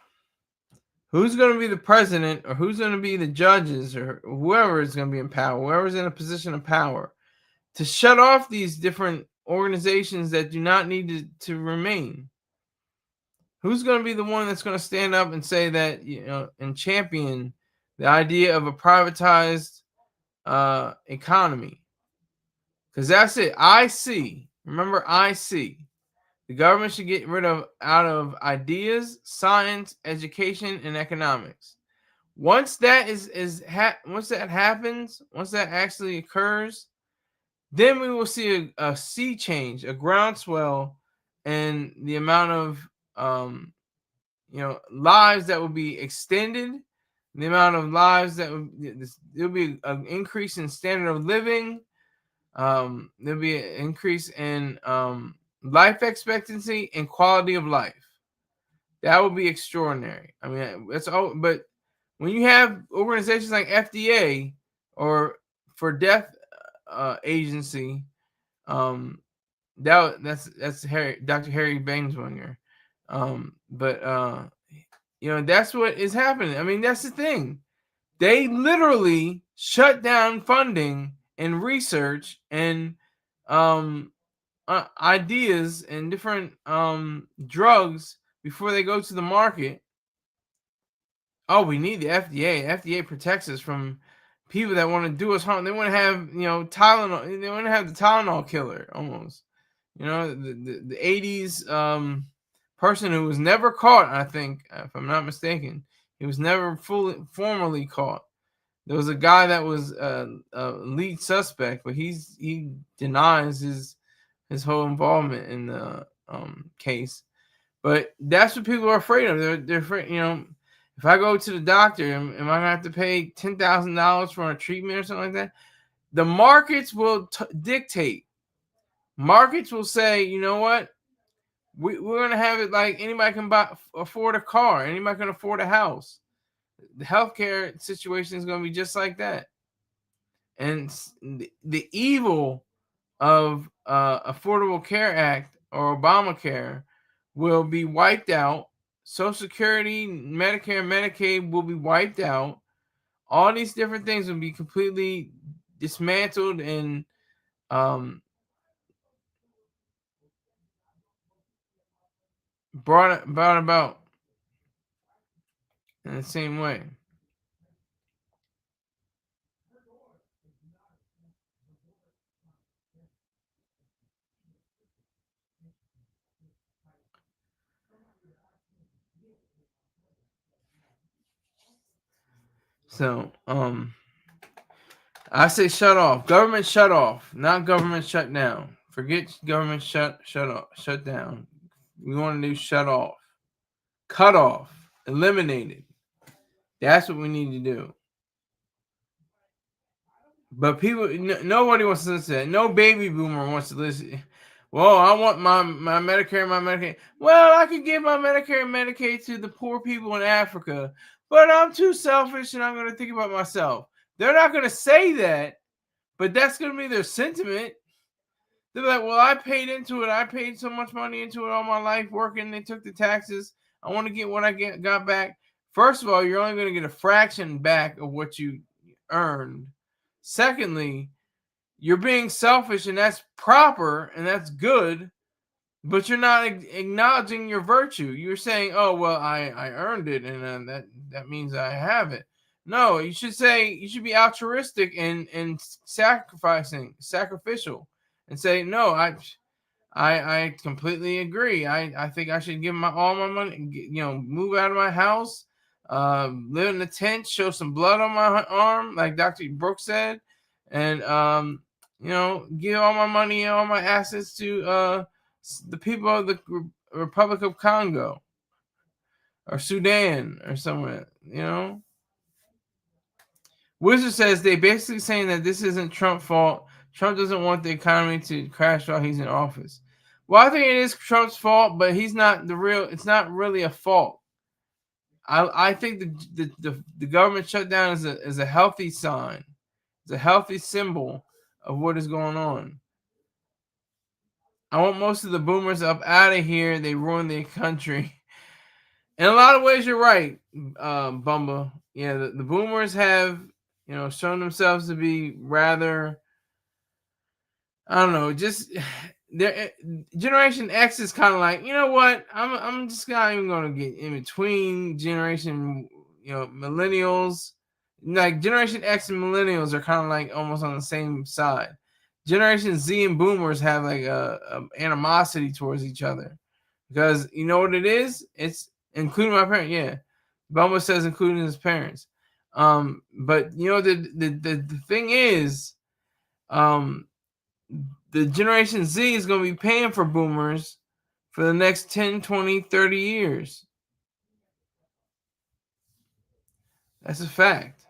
Who's going to be the president, or who's going to be the judges, or whoever is going to be in power, whoever's in a position of power, to shut off these different organizations that do not need to remain? Who's going to be the one that's going to stand up and say that, and champion the idea of a privatized economy? Because that's it. Remember, the government should get rid of out of ideas, science, education, and economics. Once that once that happens, once that actually occurs, then we will see a sea change, a groundswell, and the amount of lives that will be extended, the amount of lives that there'll be an increase in standard of living. There'll be an increase in life expectancy and quality of life. That would be extraordinary. I mean, that's all. But when you have organizations like FDA or for death agency, that's Dr. Harry Bangswinger. But that's what is happening. I mean, that's the thing. They literally shut down funding and research and ideas and different drugs before they go to the market. Oh, we need the FDA. FDA protects us from people that want to do us harm. They want to have Tylenol. They want to have the Tylenol killer almost. The 80s person who was never caught. I think, if I'm not mistaken, he was never formally caught. There was a guy that was a lead suspect, but he denies his whole involvement in the case. But that's what people are afraid of. They're afraid, if I go to the doctor, am I gonna have to pay $10,000 for a treatment or something like that? The markets will dictate. Markets will say, you know what? We're gonna have it like anybody can afford a car, anybody can afford a house. The healthcare situation is gonna be just like that. And the evil of Affordable Care Act or Obamacare will be wiped out. Social Security, Medicare, Medicaid will be wiped out. All these different things will be completely dismantled and brought about in the same way. So, I say shut off. Government shut off, not government shut down. Forget government shut off, shut down. We want to do shut off, cut off, eliminated. That's what we need to do. But people, nobody wants to listen to that. No baby boomer wants to listen. Well, I want my Medicare, my Medicaid. Well, I could give my Medicare and Medicaid to the poor people in Africa, but I'm too selfish and I'm going to think about myself. They're not going to say that, but that's going to be their sentiment. They're like, well, I paid into it. I paid so much money into it all my life working. They took the taxes. I want to get what I got back. First of all, you're only going to get a fraction back of what you earned. Secondly, you're being selfish, and that's proper, and that's good, but you're not acknowledging your virtue. You're saying, oh, well, I earned it, and that means I have it. No, you should say, you should be altruistic and sacrificial, and say, no, I completely agree. I think I should give all my money, move out of my house, live in a tent, show some blood on my arm, like Dr. Brooks said, and give all my money and all my assets to the people of the Republic of Congo or Sudan or somewhere. Wizard says they basically saying that this isn't Trump's fault. Trump doesn't want the economy to crash while he's in office. Well, I think it is Trump's fault, but he's not it's not really a fault. I think the government shutdown is a healthy sign. It's a healthy symbol of what is going on. I want most of the boomers up out of here. They ruin the country. In a lot of ways, you're right, Bumba. Yeah, the boomers have, shown themselves to be rather, I don't know, just Generation X is kind of like, you know what? I'm just not even going to get in between generation, millennials. Like Generation X and millennials are kind of like almost on the same side. Generation Z and boomers have like a animosity towards each other because you know what it is? It's including my parents. Yeah, Bumba says including his parents. But the thing is, the Generation Z is going to be paying for boomers for the next 10, 20, 30 years. That's a fact.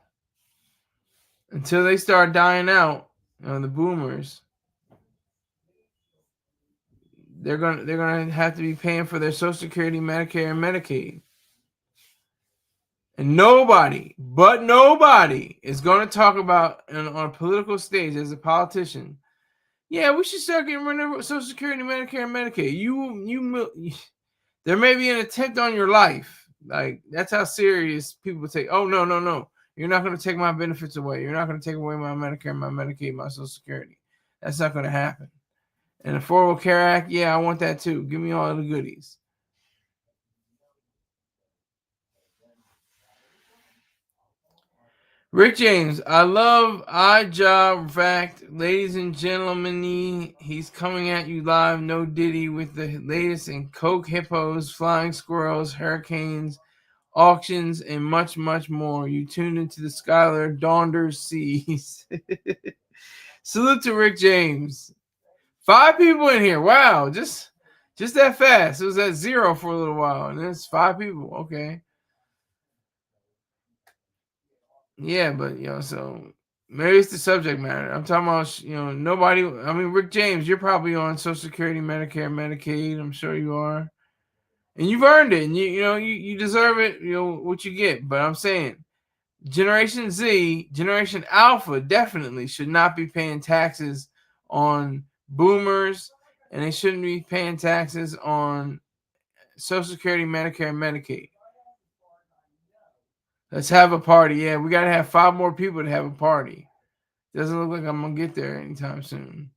Until they start dying out, the boomers, they're gonna have to be paying for their Social Security, Medicare, and Medicaid. And nobody is going to talk about on a political stage as a politician. Yeah, we should start getting rid of Social Security, Medicare, and Medicaid. There may be an attempt on your life. Like, that's how serious people take. Oh, no. You're not going to take my benefits away. You're not going to take away my Medicare, my Medicaid, my Social Security. That's not going to happen. And the Affordable Care Act, yeah, I want that too. Give me all the goodies. Rick James, I love job fact. Ladies and gentlemen, he's coming at you live, no Diddy, with the latest in Coke hippos, flying squirrels, hurricanes, auctions, and much, much more. You tuned into the Skylar Donders Seas. Salute to Rick James. 5 people in here. Wow, just that fast. It was at 0 for a little while, and it's 5 people. Okay. Yeah, but so maybe it's the subject matter. I'm talking about nobody. I mean, Rick James, you're probably on Social Security, Medicare, Medicaid. I'm sure you are, and you've earned it, and you deserve it. What you get. But I'm saying, Generation Z, Generation Alpha, definitely should not be paying taxes on boomers, and they shouldn't be paying taxes on Social Security, Medicare, and Medicaid. Let's have a party. Yeah, we got to have 5 more people to have a party. Doesn't look like I'm going to get there anytime soon.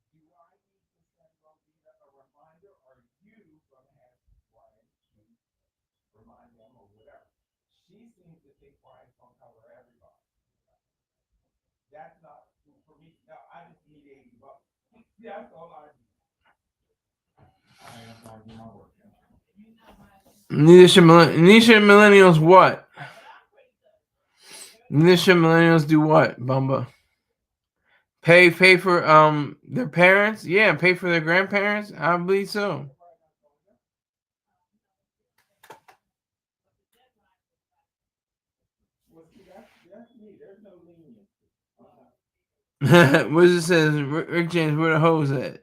Neither millennials what? Neither millennials do what, Bumba? Pay for their parents, yeah, pay for their grandparents. I believe so. What does it says? Rick James, where the hoes at?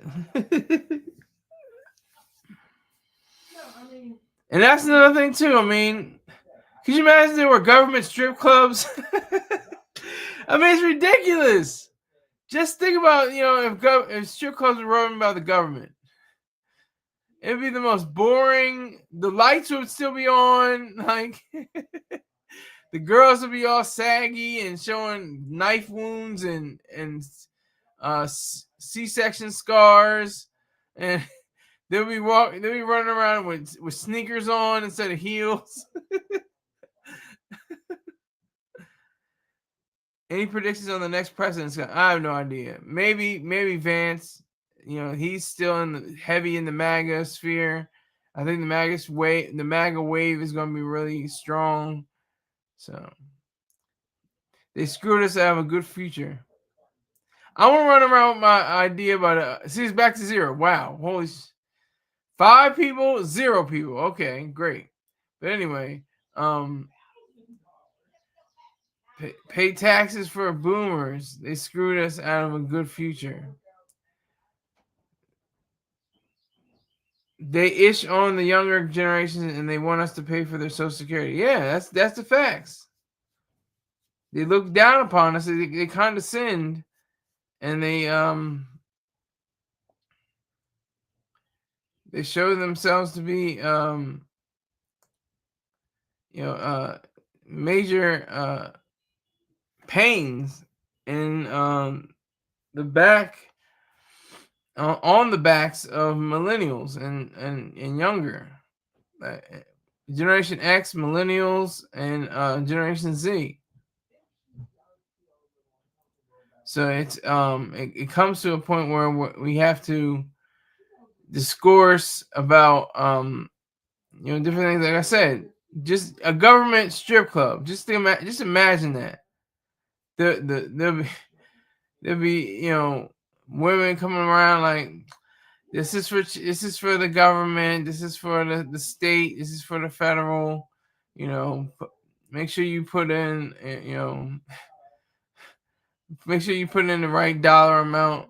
And that's another thing too. I mean, could you imagine there were government strip clubs? I mean, it's ridiculous. Just think about, if strip clubs were run by the government, it'd be the most boring. The lights would still be on. Like, the girls would be all saggy and showing knife wounds and C-section scars, and they'll be running around with sneakers on instead of heels. Any predictions on the next president? I have no idea. Maybe Vance. He's still heavy in the MAGA sphere. I think the MAGA wave is going to be really strong. So they screwed us out of a good future. I want to run around with my idea about see, it's back to zero. Wow, holy 5 people, 0 people. Okay, great. But anyway, pay taxes for boomers. They screwed us out of a good future. They ish on the younger generation, and they want us to pay for their Social Security. Yeah, that's the facts. They look down upon us. They condescend, and they show themselves to be major pains in the back. On the backs of millennials and younger, Generation X, millennials, and Generation Z. So it's it comes to a point where we have to discourse about different things. Like I said, just a government strip club. Just imagine that. There'll be women coming around like, this is for the government, this is for the state, this is for the federal. Make sure you put in make sure you put in the right dollar amount.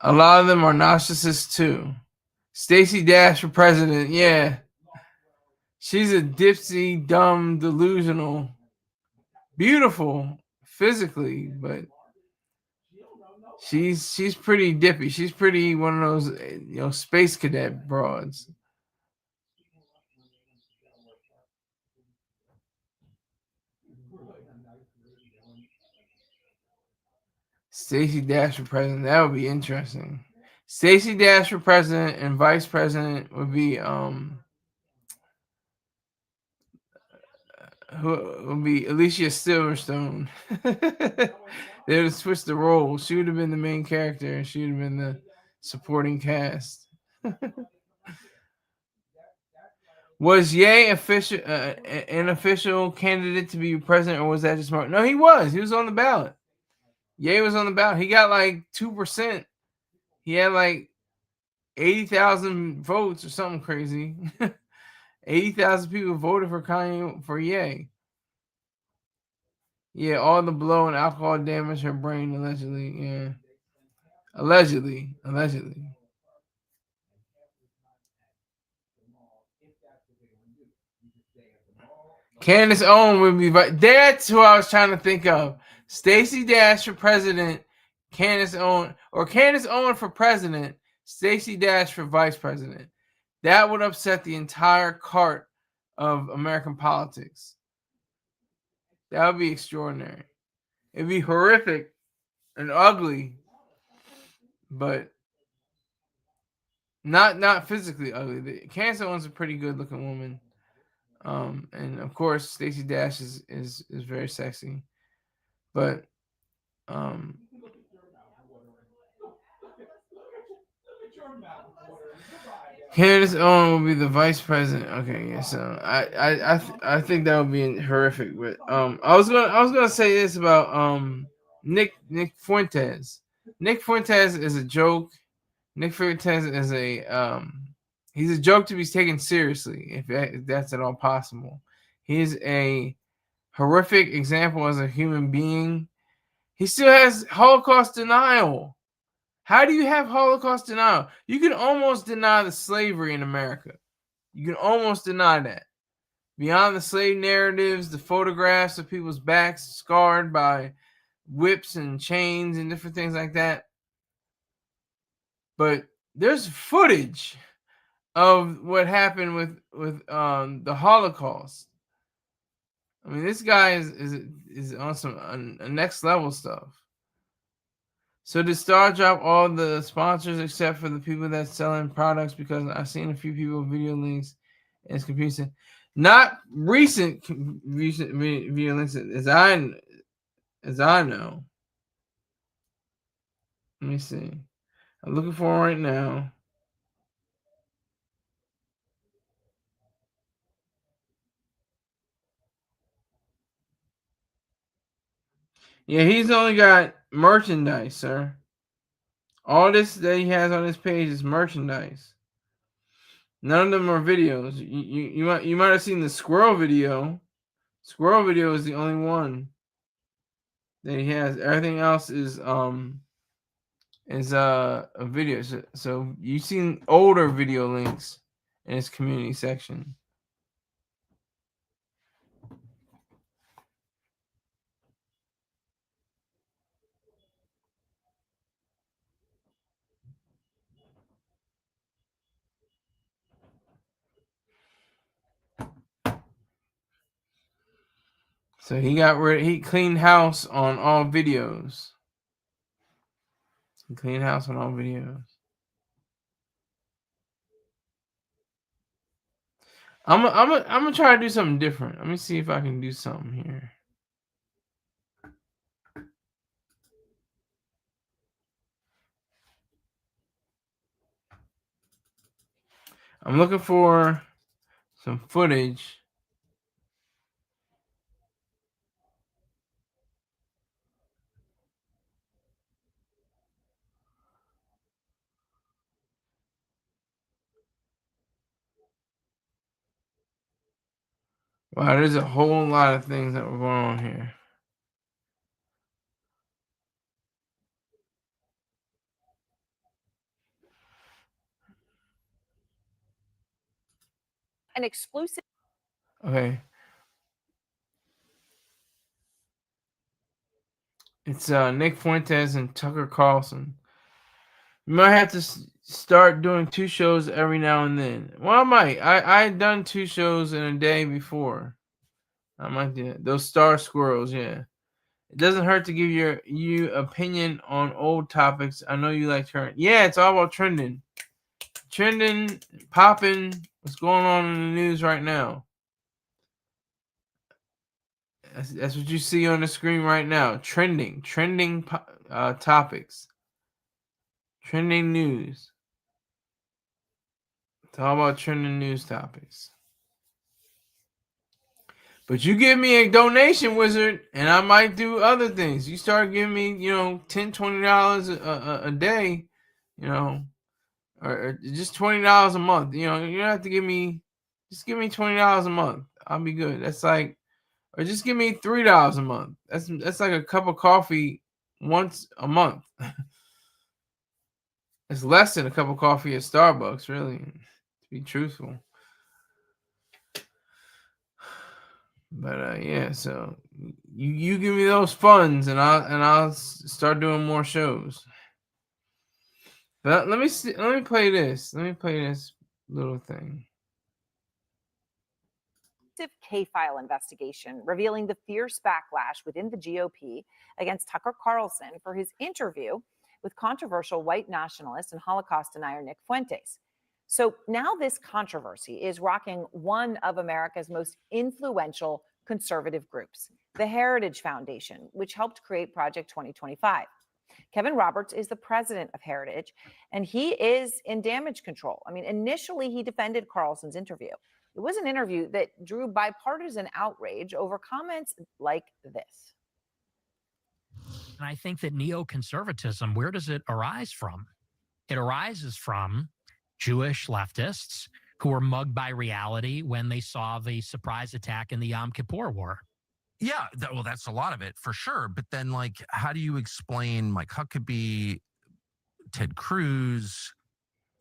A lot of them are narcissists too. Stacey Dash for president, yeah. She's a dipsy, dumb, delusional, beautiful physically, but she's pretty dippy. She's pretty one of those space cadet broads. Stacey Dash for president, that would be interesting. Stacey Dash for president and vice president would be who would be Alicia Silverstone. They would have switched the role. She would have been the main character, and she would have been the supporting cast. Was Ye an official candidate to be president, or was that just Mark? No, he was. He was on the ballot. Ye was on the ballot. He got like 2%. He had like 80,000 votes or something crazy. 80,000 people voted for Ye. Yeah, all the blow and alcohol damaged her brain, allegedly. Yeah. Allegedly. Candace Owen would be, that's who I was trying to think of. Stacey Dash for president, Candace Owen, or Candace Owen for president, Stacey Dash for vice president. That would upset the entire cart of American politics. That would be extraordinary. It'd be horrific and ugly, but not physically ugly. Candace Owens is a pretty good looking woman. And of course, Stacey Dash is very sexy, but Candace Owen will be the vice president. Okay, yeah. So I think that would be horrific. But I was gonna say this about Nick Fuentes. Nick Fuentes is a joke. Nick Fuentes is he's a joke to be taken seriously if that's at all possible. He's a horrific example as a human being. He still has Holocaust denial. How do you have Holocaust denial? You can almost deny the slavery in America. You can almost deny that. Beyond the slave narratives, the photographs of people's backs scarred by whips and chains and different things like that. But there's footage of what happened with the Holocaust. I mean, this guy is on some next level stuff. So did Star drop all the sponsors except for the people that's selling products? Because I've seen a few people video links and it's confusing. Not recent video links as I know. Let me see. I'm looking for them right now. Yeah, he's only got merchandise, sir. All this that he has on his page is merchandise. None of them are videos. You might have seen the squirrel video. Squirrel video is the only one that he has. Everything else is a video. So you've seen older video links in his community section. So he cleaned house on all videos. He cleaned house on all videos. I'm gonna try to do something different. Let me see if I can do something here. I'm looking for some footage. Wow, there's a whole lot of things that were going on here. An exclusive. Okay. It's Nick Fuentes and Tucker Carlson. You might have to start doing 2 shows every now and then. Well, I might. I had done 2 shows in a day before. I might do that. Those star squirrels, yeah. It doesn't hurt to give you opinion on old topics. I know you like current. Yeah, it's all about trending. Trending, popping, what's going on in the news right now. That's what you see on the screen right now. Trending topics. Trending news. It's all about trending news topics. But you give me a donation, Wizard, and I might do other things. You start giving me, $10, $20 a day, or just $20 a month. You don't have to give me, just give me $20 a month. I'll be good. That's like, or just give me $3 a month. That's like a cup of coffee once a month. It's less than a cup of coffee at Starbucks, really, to be truthful. But yeah, so you give me those funds, and I'll start doing more shows. But let me play this. Let me play this little thing. K-file investigation revealing the fierce backlash within the GOP against Tucker Carlson for his interview with controversial white nationalist and Holocaust denier Nick Fuentes. So now this controversy is rocking one of America's most influential conservative groups, the Heritage Foundation, which helped create Project 2025. Kevin Roberts is the president of Heritage, and he is in damage control. I mean, initially he defended Carlson's interview. It was an interview that drew bipartisan outrage over comments like this. And I think that neoconservatism, where does it arise from? It arises from Jewish leftists who were mugged by reality when they saw the surprise attack in the Yom Kippur War. Yeah, well, that's a lot of it for sure. But then, like, how do you explain Mike Huckabee, Ted Cruz,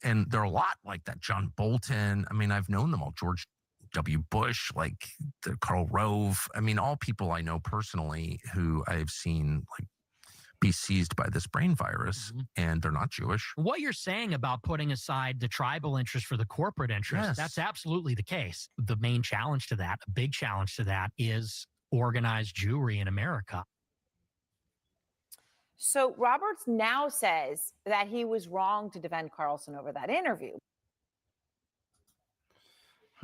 and there are a lot like that, John Bolton. I mean, I've known them all, George W. Bush, like Karl Rove. I mean, all people I know personally who I've seen like be seized by this brain virus, and they're not Jewish. What you're saying about putting aside the tribal interest for the corporate interest, that's absolutely the case. The main challenge to that, a big challenge to that, is organized Jewry in America. So Roberts now says that he was wrong to defend Carlson over that interview.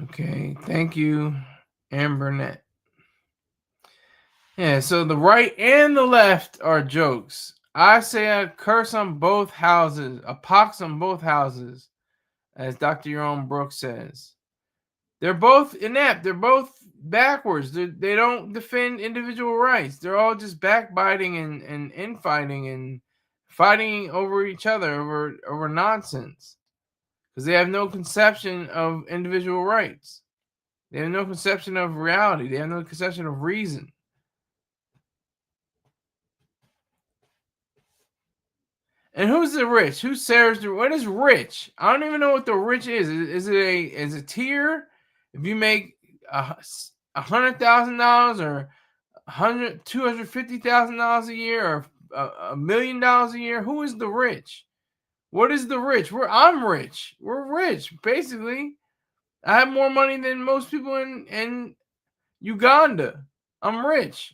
Okay, thank you, Amber Net. Yeah, so the right and the left are jokes. I say a curse on both houses, a pox on both houses, as Dr. Jerome Brooks says. They're both inept. They're both backwards. They don't defend individual rights. They're all just backbiting and infighting and fighting over each other over nonsense. Because they have no conception of individual rights. They have no conception of reality. They have no conception of reason. And who's the rich? Who serves the? What is rich? I don't even know what the rich is. Is it a tier? If you make $100,000 or $250,000 a year or $1 million a year, who is the rich? What is the rich? I'm rich. We're rich, basically. I have more money than most people in Uganda. I'm rich.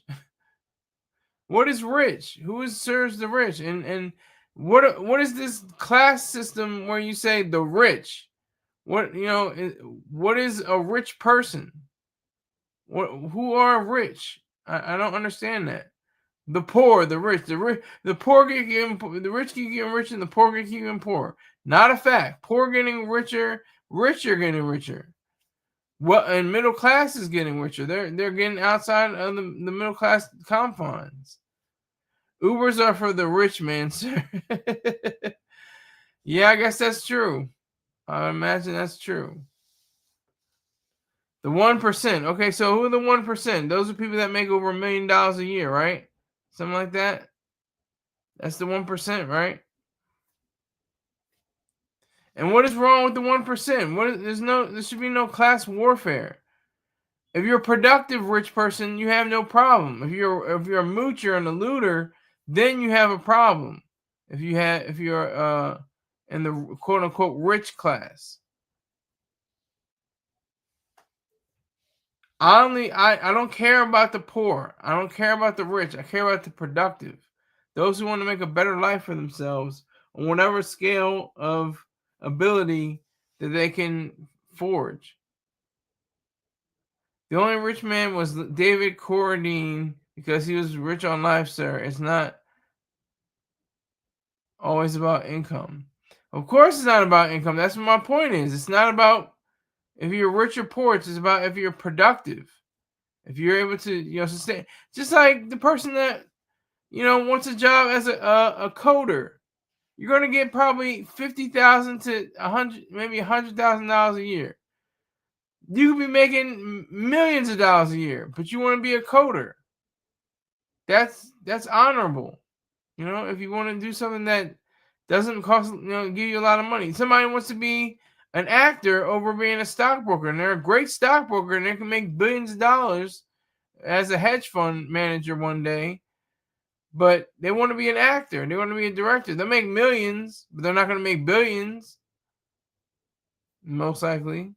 What is rich? Who serves the rich? And what is this class system where you say the rich? What is a rich person? Who are rich? I don't understand that. The poor, the rich, the poor get getting, the rich keep getting rich and the poor get getting poor. Not a fact. Poor getting richer, richer getting richer. And middle class is getting richer. They're getting outside of the middle class confines. Ubers are for the rich man, sir. Yeah, I guess that's true. I imagine that's true. The 1%. Okay, so who are the 1%? Those are people that make over $1 million a year, right? Something like that. That's the 1%, right? And what is wrong with the 1%? There should be no class warfare. If you're a productive rich person, you have no problem. If you're a moocher and a looter, then you have a problem. If you're in the quote unquote rich class. I don't care about the poor. I don't care about the rich. I care about the productive. Those who want to make a better life for themselves on whatever scale of ability that they can forge. The only rich man was David Corradine because he was rich on life, sir. It's not always about income. Of course it's not about income. That's what my point is. It's not about if you're rich or poor. It's about if you're productive. If you're able to, sustain. Just like the person that, wants a job as a coder. You're going to get probably $50,000 to $100,000, maybe $100,000 a year. You could be making millions of dollars a year, but you want to be a coder. That's honorable. If you want to do something that doesn't cost, give you a lot of money. Somebody wants to be an actor over being a stockbroker, and they're a great stockbroker, and they can make billions of dollars as a hedge fund manager one day. But they want to be an actor. They want to be a director. They'll make millions, but they're not going to make billions. Most likely.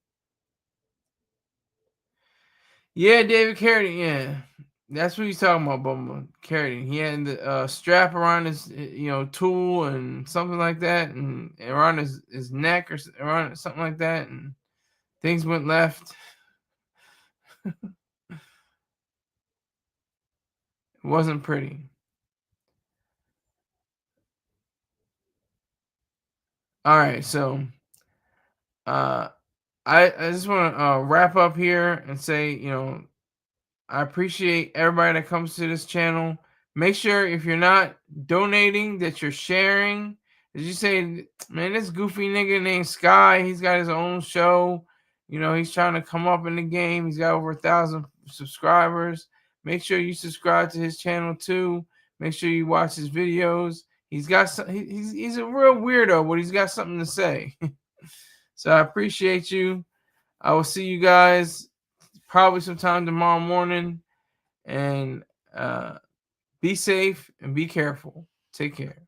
Yeah, David Carradine. Yeah, that's what he's talking about, Bumble. Carradine. He had the strap around his, tool and something like that, and around his neck or around something like that, and things went left. It wasn't pretty. All right, so I just want to wrap up here and say, I appreciate everybody that comes to this channel. Make sure if you're not donating that you're sharing. As you say, man, this goofy nigga named Sky, he's got his own show. He's trying to come up in the game. He's got over 1,000 subscribers. Make sure you subscribe to his channel too. Make sure you watch his videos. He's got some, he's a real weirdo, but he's got something to say. So I appreciate you. I will see you guys probably sometime tomorrow morning. And be safe and be careful. Take care.